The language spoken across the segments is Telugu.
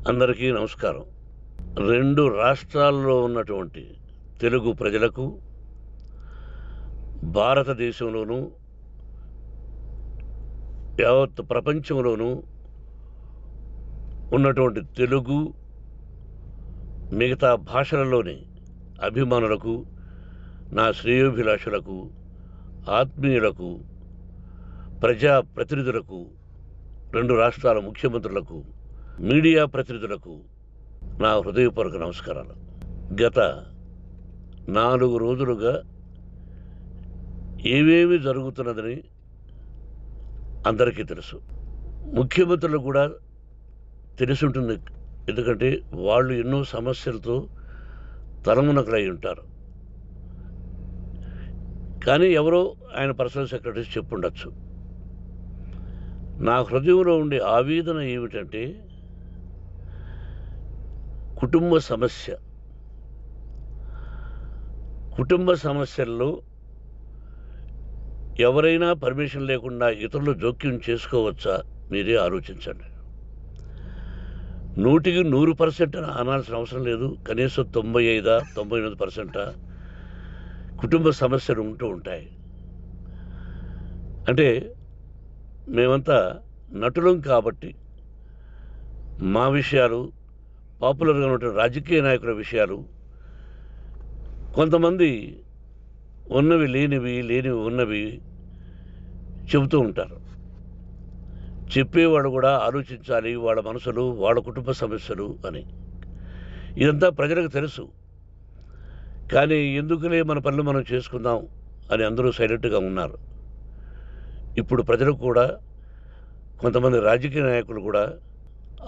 అందరికీ నమస్కారం. 2 రాష్ట్రాల్లో ఉన్నటువంటి తెలుగు ప్రజలకు, భారతదేశంలోనూ, యావత్ ప్రపంచంలోనూ ఉన్నటువంటి తెలుగు, మిగతా భాషలలోని అభిమానులకు, నా శ్రేయోభిలాషులకు, ఆత్మీయులకు, ప్రజాప్రతినిధులకు, 2 రాష్ట్రాల ముఖ్యమంత్రులకు, మీడియా ప్రతినిధులకు నా హృదయపూర్వక నమస్కారాలు. గత 4 రోజులుగా ఏవేమి జరుగుతున్నదని అందరికీ తెలుసు. ముఖ్యమంత్రులు కూడా తెలుసుంటుంది. ఎందుకంటే వాళ్ళు ఎన్నో సమస్యలతో తలమునకలై ఉంటారు. కానీ ఎవరో ఆయన పర్సనల్ సెక్రటరీస్ చెప్పుండొచ్చు. నా హృదయంలో ఉండే ఆవేదన ఏమిటంటే కుటుంబ సమస్యల్లో ఎవరైనా పర్మిషన్ లేకుండా ఇతరులు జోక్యం చేసుకోవచ్చా? మీరే ఆలోచించండి. 100కి 100% అనాల్సిన అవసరం లేదు. కనీసం 95-99% కుటుంబ సమస్యలు ఉంటూ ఉంటాయి. అంటే మేమంతా నటులం కాబట్టి మా విషయాలు, పాపులర్గా ఉన్నటువంటి రాజకీయ నాయకుల విషయాలు, కొంతమంది ఉన్నవి లేనివి, లేనివి ఉన్నవి చెబుతూ ఉంటారు. చెప్పేవాడు కూడా ఆలోచించాలి, వాళ్ళ మనసులు, వాళ్ళ కుటుంబ సమస్యలు అని. ఇదంతా ప్రజలకు తెలుసు. కానీ ఎందుకులే మన పనులు మనం చేసుకుందాం అని అందరూ సైలెంట్గా ఉన్నారు. ఇప్పుడు ప్రజలకు కూడా, కొంతమంది రాజకీయ నాయకులు కూడా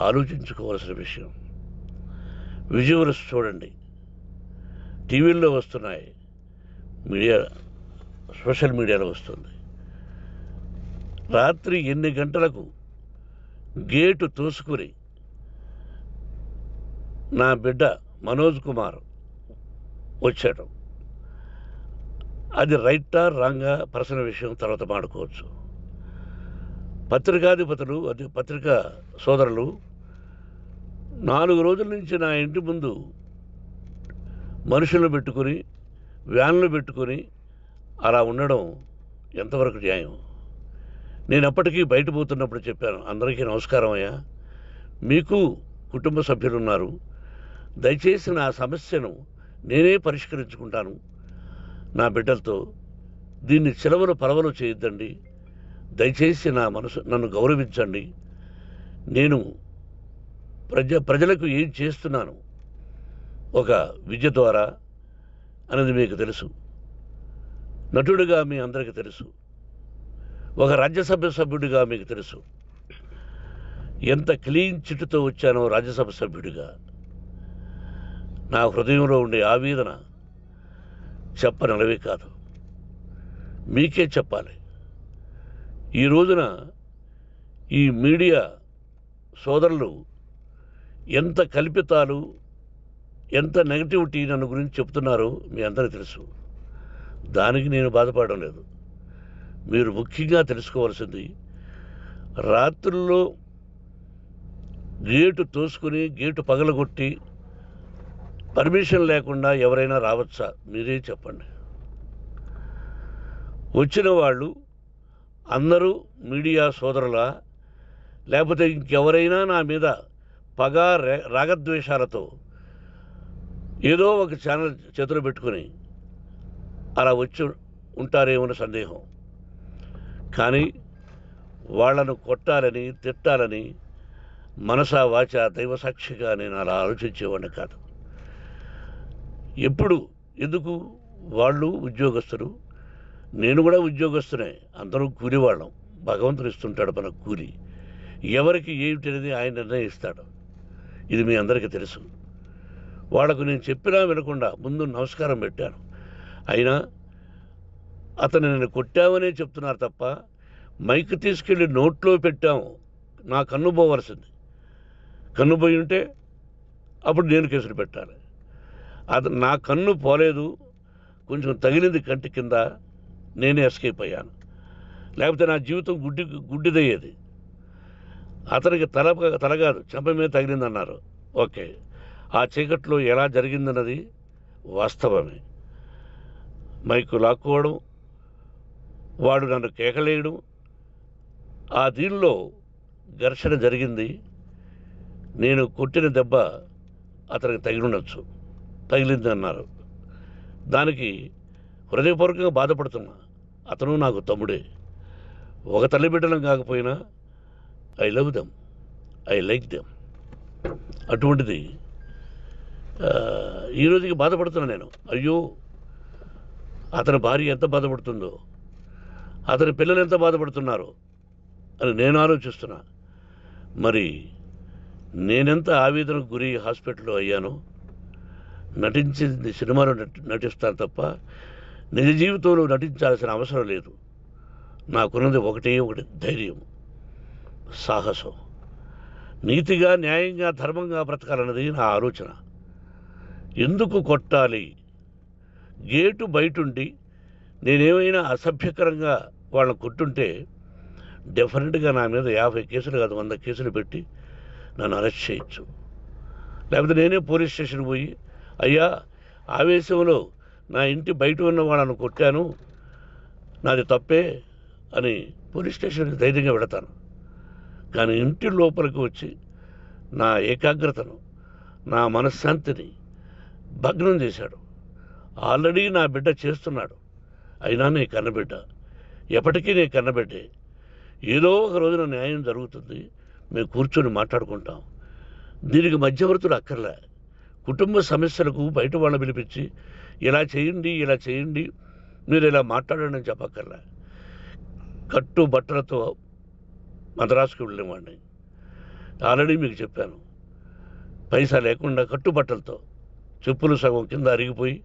ఆలోచించుకోవాల్సిన విషయం. విజువల్స్ చూడండి, టీవీల్లో వస్తున్నాయి, సోషల్ మీడియాలో వస్తుంది. రాత్రి 8 గంటలకు గేటు తోసుకుని నా బిడ్డ మనోజ్ కుమార్ వచ్చాడు. అది రైటా రాంగా పర్సనల్ విషయం, తర్వాత మాడుకోవచ్చు. పత్రికాధిపతులు, అది పత్రికా సోదరులు 4 రోజుల నుంచి నా ఇంటి ముందు మనుషులను పెట్టుకొని, వ్యాన్లు పెట్టుకొని అలా ఉండడం ఎంతవరకు న్యాయం? నేను అప్పటికీ బయట పోతున్నప్పుడు చెప్పాను, అందరికీ నమస్కారం అయ్యా, మీకు కుటుంబ సభ్యులు ఉన్నారు, దయచేసి నా సమస్యను నేనే పరిష్కరించుకుంటాను నా బిడ్డలతో, దీన్ని చిలవలు పరవలు చేయొద్దండి, దయచేసి నన్ను గౌరవించండి, నేను ప్రజలకు ఏం చేస్తున్నాను ఒక విద్య ద్వారా అనేది మీకు తెలుసు. నటుడిగా మీ అందరికీ తెలుసు. ఒక రాజ్యసభ సభ్యుడిగా మీకు తెలుసు. ఎంత క్లీన్ చిట్టుతో వచ్చానో రాజ్యసభ సభ్యుడిగా. నా హృదయంలో ఉండే ఆవేదన చెప్పనలవే కాదు, మీకే చెప్పాలి. ఈ రోజున ఈ మీడియా సోదరులు ఎంత కల్పితాలు, ఎంత నెగటివిటీ నన్ను గురించి చెప్తున్నారో మీ అందరికీ తెలుసు. దానికి నేను బాధపడడం లేదు. మీరు ముఖ్యంగా తెలుసుకోవాల్సింది, రాత్రుల్లో గేటు తోసుకుని, గేటు పగలగొట్టి పర్మిషన్ లేకుండా ఎవరైనా రావచ్చా? మీరే చెప్పండి. వచ్చిన వాళ్ళు అందరూ మీడియా సోదరులా, లేకపోతే ఇంకెవరైనా నా మీద పగ, రాగద్వేషాలతో ఏదో ఒక ఛానల్ చేతిలో పెట్టుకొని అలా వచ్చి ఉంటారేమో సందేహం. కానీ వాళ్లను కొట్టాలని, తిట్టాలని మనసా వాచ దైవ సాక్షిగా నేను అలా ఆలోచించేవాడిని కాదు. ఎందుకు? వాళ్ళు ఉద్యోగస్తులు, నేను కూడా ఉద్యోగస్తునే, అందరూ కూలివాళ్ళం. భగవంతుడు ఇస్తుంటాడు మనకు కూలి. ఎవరికి ఏమిటనేది ఆయన నిర్ణయిస్తాడు. ఇది మీ అందరికీ తెలుసు. వాళ్లకు నేను చెప్పినా వినకుండా ముందు నమస్కారం పెట్టాను. అయినా అతను నేను కొట్టామనే చెప్తున్నారు తప్ప, మైక్ తీసుకెళ్ళి నోట్లో పెట్టాము, నా కన్ను పోవలసింది. కన్ను పోయి ఉంటే అప్పుడు నేను కేసులు పెట్టాలి. అది నా కన్ను పోలేదు, కొంచెం తగిలింది కంటి కింద, నేనే ఎస్కేప్ అయ్యాను. లేకపోతే నా జీవితం గుడ్డిదయ్యేది. అతనికి తల కాదు చెంప మీద తగిలిందన్నారు. ఓకే, ఆ చీకట్లో ఎలా జరిగిందన్నది వాస్తవమే. మైకు లాక్కోవడం, వాడు నన్ను కేకలేయడం, ఆ దీనిలో ఘర్షణ జరిగింది. నేను కొట్టిన దెబ్బ అతనికి తగిలింది అన్నారు. దానికి హృదయపూర్వకంగా బాధపడుతున్నా. అతను నాకు తమ్ముడే. ఒక తల్లి బిడ్డలం కాకపోయినా I love them, I like them. అటువంటిది ఈ రోజుకి బాధపడుతున్నా నేను. అయ్యో, అతని భార్య ఎంత బాధపడుతుందో, అతని పిల్లలు ఎంత బాధపడుతున్నారో అని నేను ఆలోచిస్తున్నా. మరి నేనెంత ఆవేదనకు గురి హాస్పిటల్లో అయ్యానో. నటించింది సినిమాలో నటిస్తాను తప్ప నిజ జీవితంలో నటించాల్సిన అవసరం లేదు. నాకున్నది ఒకటి ధైర్యం, సాహసం. నీతిగా, న్యాయంగా, ధర్మంగా బ్రతకాలన్నది నా ఆలోచన. ఎందుకు కొట్టాలి? గేటు బయటుండి నేనేమైనా అసభ్యకరంగా వాళ్ళని కొట్టుంటే డెఫినెట్గా నా మీద 50 కేసులు కాదు 100 కేసులు పెట్టి నన్ను అరెస్ట్ చేయొచ్చు. లేకపోతే నేనే పోలీస్ స్టేషన్ పోయి, అయ్యా, ఆవేశంలో నా ఇంటి బయట ఉన్న వాళ్ళను కొట్టాను, నాది తప్పే అని పోలీస్ స్టేషన్కి ధైర్యంగా వెళతాను. కానీ ఇంటి లోపలికి వచ్చి నా ఏకాగ్రతను, నా మనశ్శాంతిని భగ్నం చేశాడు. ఆల్రెడీ నా బిడ్డ చేస్తున్నాడు. అయినా నీ కన్నబిడ్డ, ఎప్పటికీ నీ కన్నబిడ్డే. ఏదో ఒక రోజున న్యాయం జరుగుతుంది, మేము కూర్చొని మాట్లాడుకుంటాం. దీనికి మధ్యవర్తులు అక్కర్లే. కుటుంబ సమస్యలకు బయట వాళ్ళని పిలిపించి ఇలా చేయండి, మీరు ఇలా మాట్లాడండి అని చెప్పక్కర్లే. కట్టు బట్టలతో మద్రాసుకు వెళ్ళేవాడిని. ఆల్రెడీ మీకు చెప్పాను. పైసా లేకుండా కట్టుబట్టలతో, చెప్పులు సగం కింద అరిగిపోయి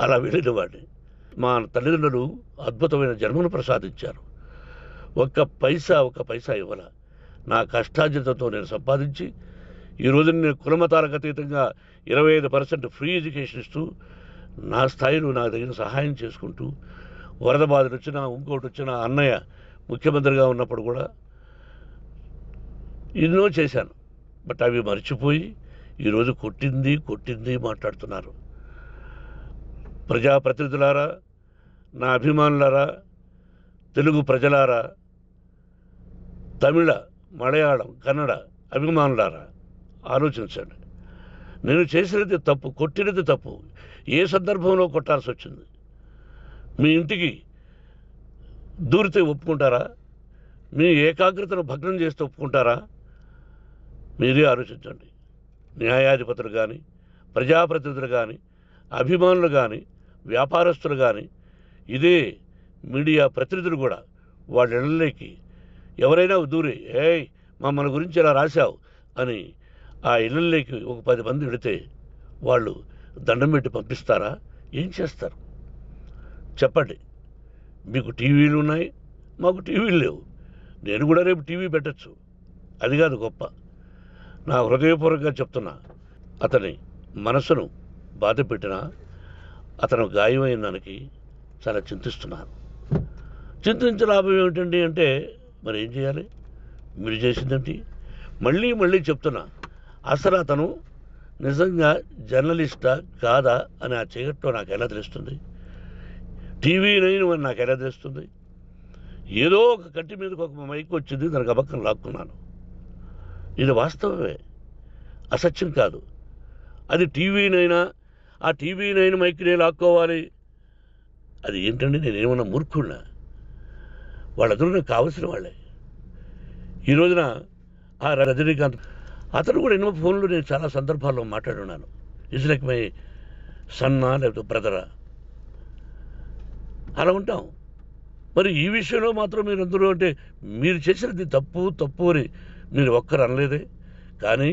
అలా వెళ్ళినవాడిని. మా తల్లిదండ్రులు అద్భుతమైన జన్మను ప్రసాదించారు. ఒక్క పైసా ఇవ్వాల. నా కష్టార్జితంతో నేను సంపాదించి ఈరోజు నేను కులమతాలకు అతీతంగా 25% ఫ్రీ ఎడ్యుకేషన్ ఇస్తూ, నా స్థాయిలో నాకు తగిన సహాయం చేసుకుంటూ, వరద బాధలు వచ్చినా, ఇంకోటి వచ్చినా, అన్నయ్య ముఖ్యమంత్రిగా ఉన్నప్పుడు కూడా ఎన్నో చేశాను. బట్ అవి మర్చిపోయి ఈరోజు కొట్టింది మాట్లాడుతున్నారు. ప్రజాప్రతినిధులారా, నా అభిమానులారా, తెలుగు ప్రజలారా, తమిళ, మలయాళం, కన్నడ అభిమానులారా, ఆలోచించండి. నేను చేసినది తప్పు, కొట్టినది తప్పు. ఏ సందర్భంలో కొట్టాల్సి వచ్చింది? మీ ఇంటికి దూరితే ఒప్పుకుంటారా? మీ ఏకాగ్రతను భగ్నం చేస్తే ఒప్పుకుంటారా? మీరే ఆలోచించండి. న్యాయాధిపతులు కానీ, ప్రజాప్రతినిధులు కానీ, అభిమానులు కానీ, వ్యాపారస్తులు కానీ, ఇదే మీడియా ప్రతినిధులు కూడా వాళ్ళ ఇళ్ళలోకి ఎవరైనా దూరి, ఏయ్ మన గురించి ఇలా రాశావు అని ఆ ఇళ్ళల్లోకి ఒక 10 మంది వెళితే వాళ్ళు దండం పెట్టి పంపిస్తారా? ఏం చేస్తారు చెప్పండి? మీకు టీవీలు ఉన్నాయి, మాకు టీవీలు లేవు. నేను కూడా రేపు టీవీ పెట్టచ్చు. అది కాదు గొప్ప. నా హృదయపూర్వకంగా చెప్తున్నా, అతని మనసును బాధ పెట్టినా, అతను గాయమైన దానికి చాలా చింతిస్తున్నాను. చింతించే లాభం ఏమిటండి అంటే, మరి ఏం చేయాలి? మీరు చేసిందేంటి? మళ్ళీ చెప్తున్నా, అసలు అతను నిజంగా జర్నలిస్టా కాదా అని ఆ చీకట్లో నాకు ఎలా తెలుస్తుంది? టీవీ 9 అని నాకు ఎలా తెలుస్తుంది? ఏదో ఒక కంటి మీదకి ఒక మైక్ వచ్చింది, దానికి అబక్కం లాక్కున్నాను. ఇది వాస్తవమే, అసత్యం కాదు. అది టీవీ 9, ఆ టీవీ 9 మైక్నే లాక్కోవాలి. అది ఏంటండి? నేనేమన్నా మూర్ఖుడినా? వాళ్ళందరూ నాకు కావలసిన వాళ్ళే. ఈ రోజున ఆ రజనీకాంత్, అతను కూడా ఎన్నో ఫోన్లు నేను చాలా సందర్భాల్లో మాట్లాడున్నాను. ఇట్స్ లైక్ మై సన్నా, లేకపోతే బ్రదరా, అలా ఉంటాం. మరి ఈ విషయంలో మాత్రం మీరు అందరూ అంటే మీరు చేసినది తప్పు అని మీరు ఒక్కరు అనలేదే. కానీ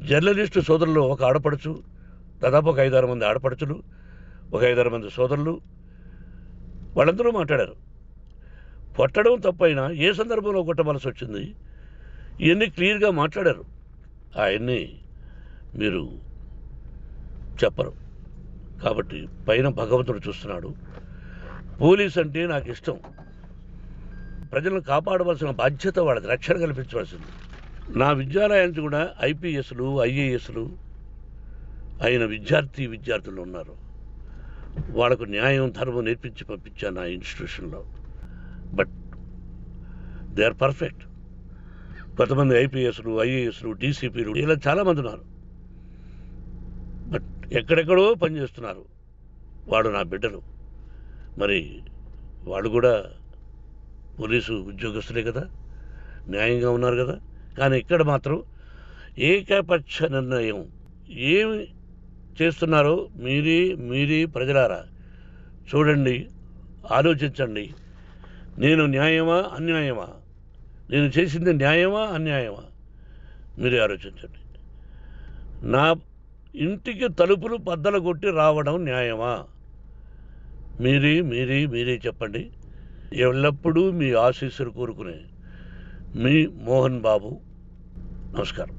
జర్నలిస్టు సోదరులు, ఒక ఆడపడుచు, దాదాపు ఒక 5-6 మంది ఆడపడుచులు, ఒక 5-6 మంది సోదరులు, వాళ్ళందరూ మాట్లాడారు. కొట్టడం తప్పైనా ఏ సందర్భంలో కొట్టవలసి వచ్చింది, ఇవన్నీ క్లియర్గా మాట్లాడారు. ఆయన్ని మీరు చెప్పరు. కాబట్టి పైన భగవంతుడు చూస్తున్నాడు. పోలీస్ అంటే నాకు ఇష్టం. ప్రజలను కాపాడవలసిన బాధ్యత వాళ్ళది, రక్షణ కల్పించవలసింది. నా విద్యాలయానికి కూడా ఐపీఎస్లు ఐఏఎస్లు అయిన విద్యార్థులు ఉన్నారు. వాళ్ళకు న్యాయం ధర్మం నేర్పించి పంపించాను నా ఇన్స్టిట్యూషన్లో. But they are perfect. కొంతమంది ఐపీఎస్లు ఐఏఎస్లు డీసీపీలు ఇలా చాలామంది ఉన్నారు. బట్ ఎక్కడెక్కడో పనిచేస్తున్నారు. వాడు నా బిడ్డలు, మరి వాళ్ళు కూడా పోలీసు ఉద్యోగస్తులే కదా, న్యాయంగా ఉన్నారు కదా. కానీ ఇక్కడ మాత్రం ఏకపక్ష నిర్ణయం ఏమి చేస్తున్నారో మీరే ప్రజలారా చూడండి, ఆలోచించండి. నేను న్యాయమా అన్యాయమా, నేను చేసింది న్యాయమా అన్యాయమా, మీరే ఆలోచించండి. నా ఇంటికి తలుపులు బద్దలు కొట్టి రావడం న్యాయమా, మీరే చెప్పండి. ఎల్లప్పుడూ మీ ఆశీస్సులు కోరుకునే మీ మోహన్ బాబు. నమస్కారం.